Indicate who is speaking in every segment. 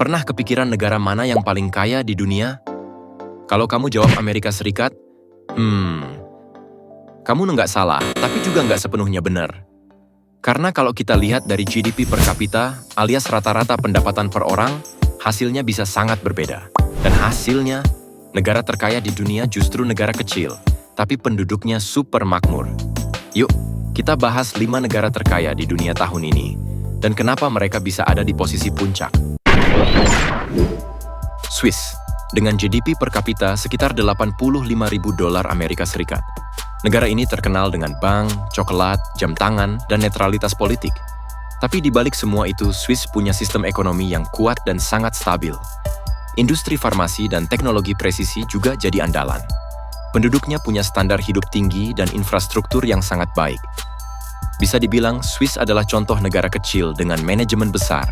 Speaker 1: Pernah kepikiran negara mana yang paling kaya di dunia? Kalau kamu jawab Amerika Serikat, kamu nggak salah, tapi juga nggak sepenuhnya benar. Karena kalau kita lihat dari GDP per kapita, alias rata-rata pendapatan per orang, hasilnya bisa sangat berbeda. Dan hasilnya, negara terkaya di dunia justru negara kecil, tapi penduduknya super makmur. Yuk, kita bahas 5 negara terkaya di dunia tahun ini, dan kenapa mereka bisa ada di posisi puncak. Swiss, dengan GDP per kapita sekitar $85.000 Amerika Serikat. Negara ini terkenal dengan bank, coklat, jam tangan, dan netralitas politik. Tapi di balik semua itu, Swiss punya sistem ekonomi yang kuat dan sangat stabil. Industri farmasi dan teknologi presisi juga jadi andalan. Penduduknya punya standar hidup tinggi dan infrastruktur yang sangat baik. Bisa dibilang, Swiss adalah contoh negara kecil dengan manajemen besar.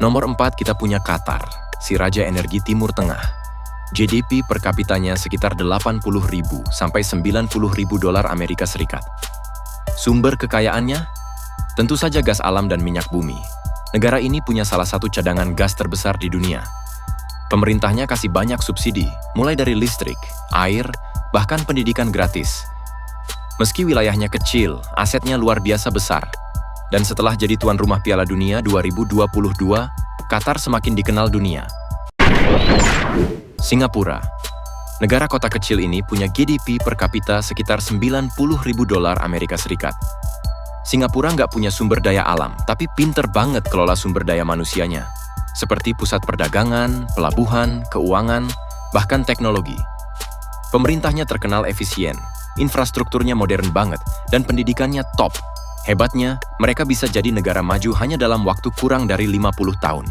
Speaker 1: Nomor 4 kita punya Qatar, si raja energi Timur Tengah. GDP per kapitanya sekitar $80.000 sampai $90.000 Amerika Serikat. Sumber kekayaannya? Tentu saja gas alam dan minyak bumi. Negara ini punya salah satu cadangan gas terbesar di dunia. Pemerintahnya kasih banyak subsidi, mulai dari listrik, air, bahkan pendidikan gratis. Meski wilayahnya kecil, asetnya luar biasa besar. Dan setelah jadi tuan rumah Piala Dunia 2022, Qatar semakin dikenal dunia. Singapura. Negara kota kecil ini punya GDP per kapita sekitar $90.000 Amerika Serikat. Singapura nggak punya sumber daya alam, tapi pinter banget kelola sumber daya manusianya. Seperti pusat perdagangan, pelabuhan, keuangan, bahkan teknologi. Pemerintahnya terkenal efisien, infrastrukturnya modern banget, dan pendidikannya top. Hebatnya, mereka bisa jadi negara maju hanya dalam waktu kurang dari 50 tahun.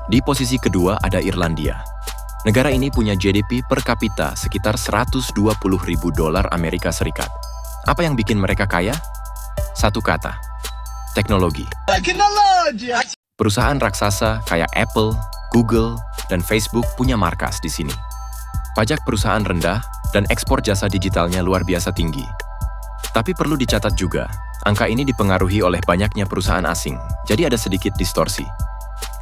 Speaker 1: Di posisi kedua ada Irlandia. Negara ini punya GDP per kapita sekitar $120.000 Amerika Serikat. Apa yang bikin mereka kaya? Satu kata, teknologi. Perusahaan raksasa kayak Apple, Google, dan Facebook punya markas di sini. Pajak perusahaan rendah dan ekspor jasa digitalnya luar biasa tinggi. Tapi perlu dicatat juga, angka ini dipengaruhi oleh banyaknya perusahaan asing, jadi ada sedikit distorsi.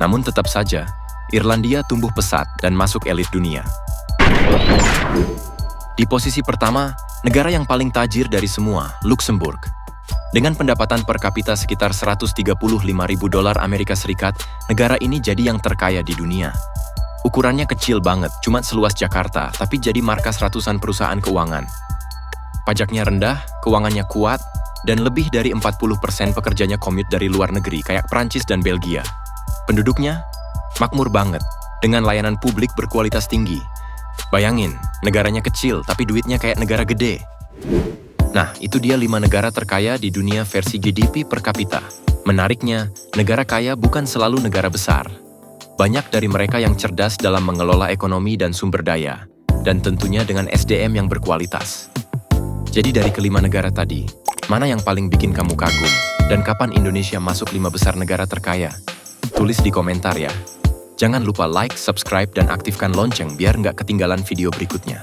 Speaker 1: Namun tetap saja, Irlandia tumbuh pesat dan masuk elit dunia. Di posisi pertama, negara yang paling tajir dari semua, Luxembourg. Dengan pendapatan per kapita sekitar $135.000 Amerika Serikat, negara ini jadi yang terkaya di dunia. Ukurannya kecil banget, cuma seluas Jakarta, tapi jadi markas ratusan perusahaan keuangan. Pajaknya rendah, keuangannya kuat, dan lebih dari 40% pekerjanya komut dari luar negeri kayak Prancis dan Belgia. Penduduknya makmur banget, dengan layanan publik berkualitas tinggi. Bayangin, negaranya kecil tapi duitnya kayak negara gede. Nah, itu dia 5 negara terkaya di dunia versi GDP per kapita. Menariknya, negara kaya bukan selalu negara besar. Banyak dari mereka yang cerdas dalam mengelola ekonomi dan sumber daya, dan tentunya dengan SDM yang berkualitas. Jadi dari kelima negara tadi, mana yang paling bikin kamu kagum? Dan kapan Indonesia masuk 5 besar negara terkaya? Tulis di komentar ya. Jangan lupa like, subscribe, dan aktifkan lonceng biar nggak ketinggalan video berikutnya.